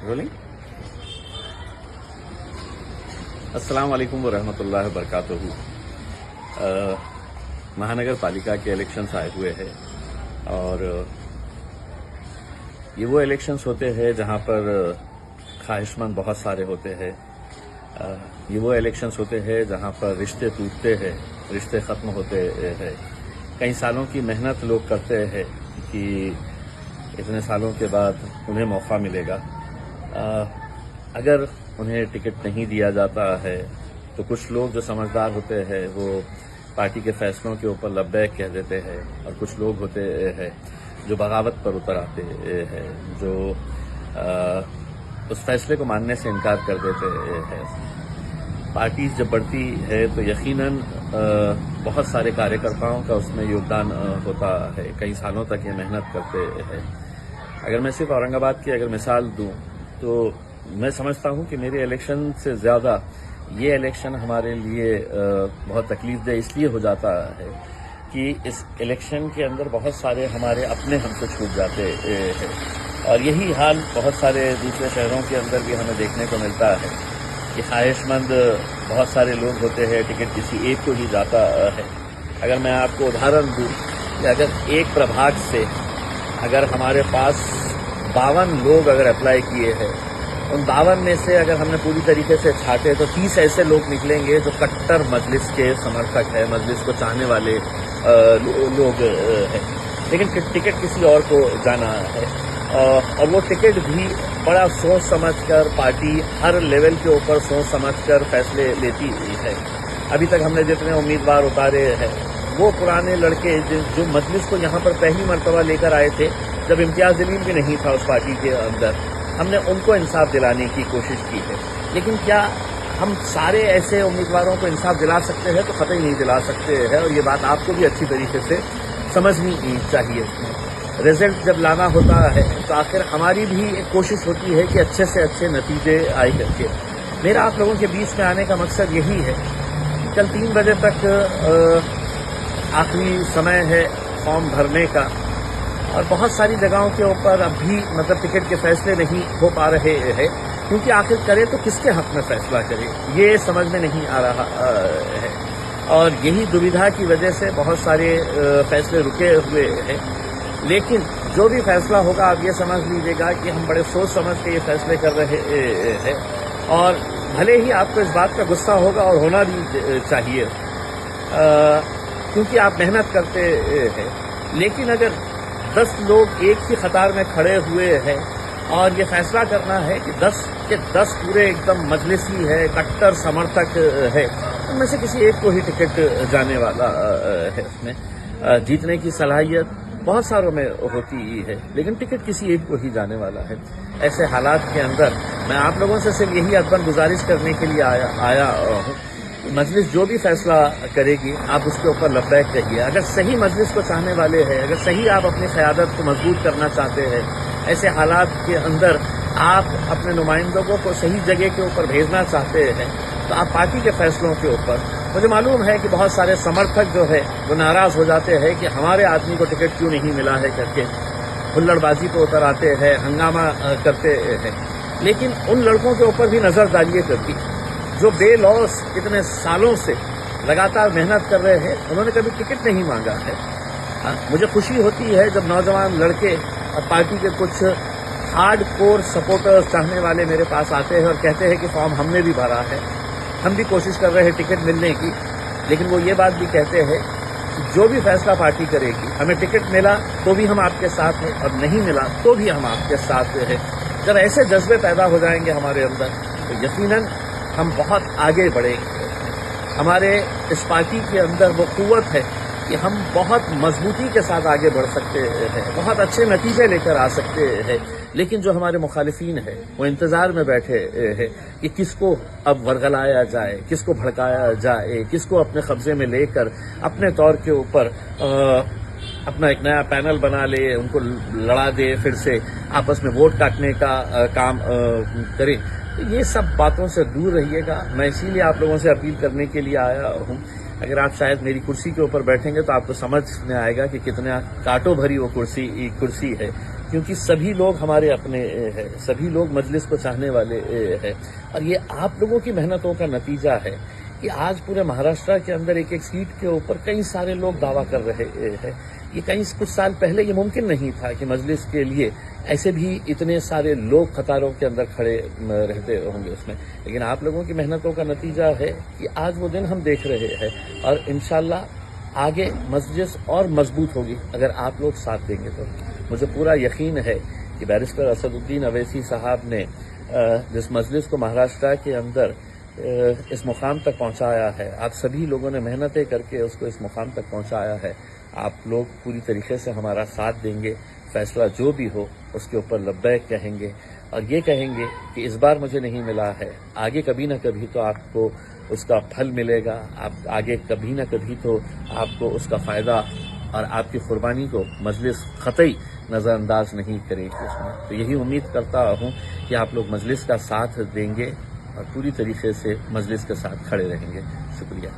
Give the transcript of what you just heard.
Rolling. السلام علیکم ورحمۃ اللہ وبرکاتہ. مہانگر پالیکا کے الیکشنز آئے ہوئے ہیں اور یہ وہ الیکشنز ہوتے ہیں جہاں پر خواہش مند بہت سارے ہوتے ہیں. یہ وہ الیکشنز ہوتے ہیں جہاں پر رشتے ٹوٹتے ہیں, رشتے ختم ہوتے ہیں. کئی سالوں کی محنت لوگ کرتے ہیں کہ اتنے سالوں کے بعد انہیں موقع ملے گا. اگر انہیں ٹکٹ نہیں دیا جاتا ہے تو کچھ لوگ جو سمجھدار ہوتے ہیں وہ پارٹی کے فیصلوں کے اوپر لبیک کہہ دیتے ہیں, اور کچھ لوگ ہوتے ہیں جو بغاوت پر اتر آتے ہیں, جو اس فیصلے کو ماننے سے انکار کر دیتے ہیں. پارٹی جب بڑھتی ہے تو یقیناً بہت سارے کارکرتاؤں کا اس میں یوگدان ہوتا ہے. کئی سالوں تک یہ محنت کرتے ہیں. اگر میں صرف اورنگ آباد کی اگر مثال دوں تو میں سمجھتا ہوں کہ میرے الیکشن سے زیادہ یہ الیکشن ہمارے لیے بہت تکلیف دہ اس لیے ہو جاتا ہے کہ اس الیکشن کے اندر بہت سارے ہمارے اپنے ہم سے چھوٹ جاتے ہیں, اور یہی حال بہت سارے دوسرے شہروں کے اندر بھی ہمیں دیکھنے کو ملتا ہے کہ خواہش مند بہت سارے لوگ ہوتے ہیں, ٹکٹ کسی ایک کو ہی جاتا ہے. اگر میں آپ کو ادھارن دوں کہ اگر ایک پربھاگ سے اگر ہمارے پاس 52 لوگ اگر اپلائی کیے ہیں, ان 52 میں سے اگر ہم نے پوری طریقے سے چھانٹے تو 30 ایسے لوگ نکلیں گے جو کٹر مجلس کے سمرتھک ہے, مجلس کو چاہنے والے لوگ ہیں, لیکن ٹکٹ کسی اور کو جانا ہے. اور وہ ٹکٹ بھی بڑا سوچ سمجھ کر پارٹی ہر لیول کے اوپر سوچ سمجھ کر فیصلے لیتی ہے. ابھی تک ہم نے جتنے امیدوار اتارے ہیں وہ پرانے لڑکے جو مجلس کو یہاں پر پہلی مرتبہ لے کر آئے تھے جب امتیاز جلیل بھی نہیں تھا اس پارٹی کے اندر, ہم نے ان کو انصاف دلانے کی کوشش کی ہے. لیکن کیا ہم سارے ایسے امیدواروں کو انصاف دلا سکتے ہیں؟ تو قطعی نہیں دلا سکتے ہیں, اور یہ بات آپ کو بھی اچھی طریقے سے سمجھنی چاہیے. رزلٹ جب لانا ہوتا ہے تو آخر ہماری بھی ایک کوشش ہوتی ہے کہ اچھے سے اچھے نتیجے آئے کر کے. میرا آپ لوگوں کے بیچ میں آنے کا مقصد یہی ہے کہ کل 3 بجے تک آخری سمے ہے فارم بھرنے کا, اور بہت ساری جگہوں کے اوپر اب بھی ٹکٹ کے فیصلے نہیں ہو پا رہے ہیں, کیونکہ آخر کرے تو کس کے حق میں فیصلہ کرے یہ سمجھ میں نہیں آ رہا ہے. اور یہی دویدھا کی وجہ سے بہت سارے فیصلے رکے ہوئے ہیں. لیکن جو بھی فیصلہ ہوگا آپ یہ سمجھ لیجیے گا کہ ہم بڑے سوچ سمجھ کے یہ فیصلے کر رہے ہیں, اور بھلے ہی آپ کو اس بات کا غصہ ہوگا اور ہونا بھی چاہیے کیونکہ آپ محنت کرتے ہیں. لیکن اگر 10 لوگ ایک ہی قطار میں کھڑے ہوئے ہیں اور یہ فیصلہ کرنا ہے کہ 10 کے 10 پورے ایک دم مجلسی ہے, کٹر سمرتھک ہے, ان میں سے کسی ایک کو ہی ٹکٹ جانے والا ہے. اس میں جیتنے کی صلاحیت بہت ساروں میں ہوتی ہے, لیکن ٹکٹ کسی ایک کو ہی جانے والا ہے. ایسے حالات کے اندر میں آپ لوگوں سے صرف یہی ادبن گزارش کرنے کے لیے آیا ہوں. مجلس جو بھی فیصلہ کرے گی آپ اس کے اوپر لبیک کہیے. اگر صحیح مجلس کو چاہنے والے ہیں, اگر صحیح آپ اپنی قیادت کو مضبوط کرنا چاہتے ہیں, ایسے حالات کے اندر آپ اپنے نمائندوں کو صحیح جگہ کے اوپر بھیجنا چاہتے ہیں, تو آپ پارٹی کے فیصلوں کے اوپر, مجھے معلوم ہے کہ بہت سارے سمرتھک جو ہے وہ ناراض ہو جاتے ہیں کہ ہمارے آدمی کو ٹکٹ کیوں نہیں ملا ہے کر کے ہلڑ بازی پہ اتر آتے ہیں, ہنگامہ کرتے ہیں. لیکن ان لڑکوں کے اوپر بھی نظر ڈالیے کرتی جو بے لوث اتنے سالوں سے لگاتار محنت کر رہے ہیں, انہوں نے کبھی ٹکٹ نہیں مانگا ہے. مجھے خوشی ہوتی ہے جب نوجوان لڑکے اور پارٹی کے کچھ ہارڈ کور سپورٹرز چاہنے والے میرے پاس آتے ہیں اور کہتے ہیں کہ فارم ہم نے بھی بھرا ہے, ہم بھی کوشش کر رہے ہیں ٹکٹ ملنے کی. لیکن وہ یہ بات بھی کہتے ہیں کہ جو بھی فیصلہ پارٹی کرے گی, ہمیں ٹکٹ ملا تو بھی ہم آپ کے ساتھ ہیں, اور نہیں ملا تو بھی ہم آپ کے ساتھ ہیں. جب ایسے جذبے پیدا ہو جائیں گے ہمارے اندر تو یقیناً ہم بہت آگے بڑھیں گے. ہمارے اس پارٹی کے اندر وہ قوت ہے کہ ہم بہت مضبوطی کے ساتھ آگے بڑھ سکتے ہیں, بہت اچھے نتیجے لے کر آ سکتے ہیں. لیکن جو ہمارے مخالفین ہیں وہ انتظار میں بیٹھے ہیں کہ کس کو اب ورگلایا جائے, کس کو بھڑکایا جائے, کس کو اپنے قبضے میں لے کر اپنے طور کے اوپر اپنا ایک نیا پینل بنا لے, ان کو لڑا دے, پھر سے آپس میں ووٹ کاٹنے کا کام کرے. یہ سب باتوں سے دور رہیے گا. میں اسی لیے آپ لوگوں سے اپیل کرنے کے لیے آیا ہوں. اگر آپ شاید میری کرسی کے اوپر بیٹھیں گے تو آپ کو سمجھ میں آئے گا کہ کتنا کانٹوں بھری وہ کرسی ہے. کیونکہ سبھی لوگ ہمارے اپنے ہیں، سبھی لوگ مجلس کو چاہنے والے ہیں، اور یہ آپ لوگوں کی محنتوں کا نتیجہ ہے کہ آج پورے مہاراشٹر کے اندر ایک ایک سیٹ کے اوپر کئی سارے لوگ دعویٰ کر رہے ہیں۔ یہ کچھ سال پہلے یہ ممکن نہیں تھا کہ مجلس کے لیے ایسے بھی اتنے سارے لوگ قطاروں کے اندر کھڑے رہتے ہوں گے اس میں، لیکن آپ لوگوں کی محنتوں کا نتیجہ ہے کہ آج وہ دن ہم دیکھ رہے ہیں، اور انشاءاللہ آگے مجلس اور مضبوط ہوگی اگر آپ لوگ ساتھ دیں گے تو۔ مجھے پورا یقین ہے کہ بیرسٹر اسد الدین اویسی صاحب نے جس مجلس کو مہاراشٹر کے اندر اس مقام تک پہنچایا ہے، آپ سبھی لوگوں نے محنتیں کر کے اس کو اس مقام تک پہنچایا ہے، آپ لوگ پوری طریقے سے ہمارا ساتھ دیں گے، فیصلہ جو بھی ہو اس کے اوپر لبیک کہیں گے، اور یہ کہیں گے کہ اس بار مجھے نہیں ملا ہے، آگے کبھی نہ کبھی تو آپ کو اس کا پھل ملے گا، آپ آگے کبھی نہ کبھی تو آپ کو اس کا فائدہ اور آپ کی قربانی کو مجلس قطعی نظر انداز نہیں کرے گی اس میں۔ تو یہی امید کرتا ہوں کہ آپ لوگ مجلس کا ساتھ دیں گے اور پوری طریقے سے مجلس کے ساتھ کھڑے رہیں گے۔ شکریہ۔